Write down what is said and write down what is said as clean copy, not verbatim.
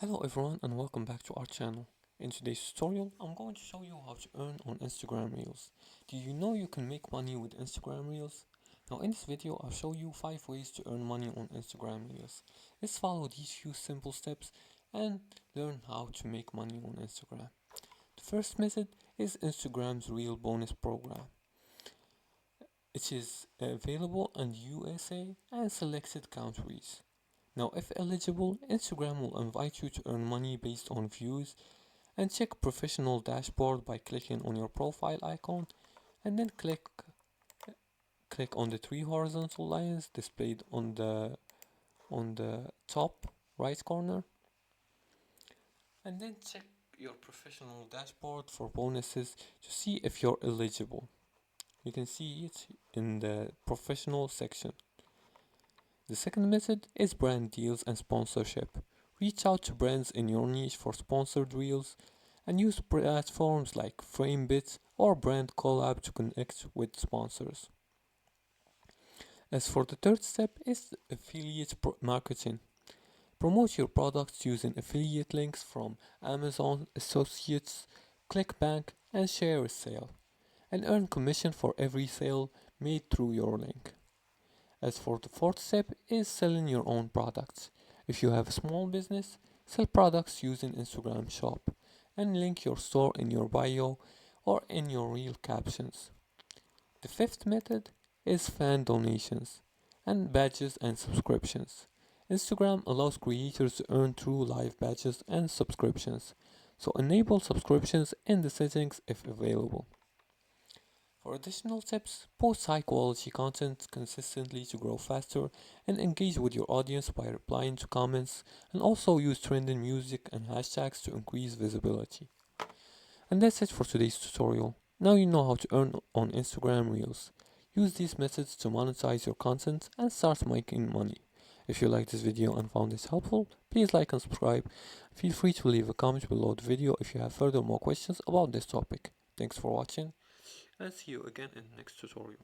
Hello everyone and welcome back to our channel. In today's tutorial, I'm going to show you how to earn on Instagram Reels. Do you know you can make money with Instagram Reels? Now in this video, I'll show you 5 ways to earn money on Instagram Reels. Let's follow these few simple steps and learn how to make money on Instagram. The first method is Instagram's Reel Bonus Program. It is available in USA and selected countries. Now, if eligible, Instagram will invite you to earn money based on views and check professional dashboard by clicking on your profile icon and then click on the three horizontal lines displayed on the top right corner and then check your professional dashboard for bonuses to see if you're eligible. You can see it in the professional section. The second method is brand deals and sponsorship. Reach out to brands in your niche for sponsored reels and use platforms like FrameBits or Brand Collab to connect with sponsors. As for the third step is affiliate marketing. Promote your products using affiliate links from Amazon, Associates, ClickBank and ShareASale and earn commission for every sale made through your link. As for the fourth step is selling your own products. If you have a small business, sell products using Instagram Shop and link your store in your bio or in your reel captions. The fifth method is fan donations and badges and subscriptions. Instagram allows creators to earn through live badges and subscriptions, so enable subscriptions in the settings if available. For additional tips, post high quality content consistently to grow faster and engage with your audience by replying to comments, and also use trending music and hashtags to increase visibility. And that's it for today's tutorial. Now you know how to earn on Instagram Reels. Use these methods to monetize your content and start making money. If you liked this video and found this helpful, please like and subscribe. Feel free to leave a comment below the video if you have further more questions about this topic. Thanks for watching and see you again in the next tutorial.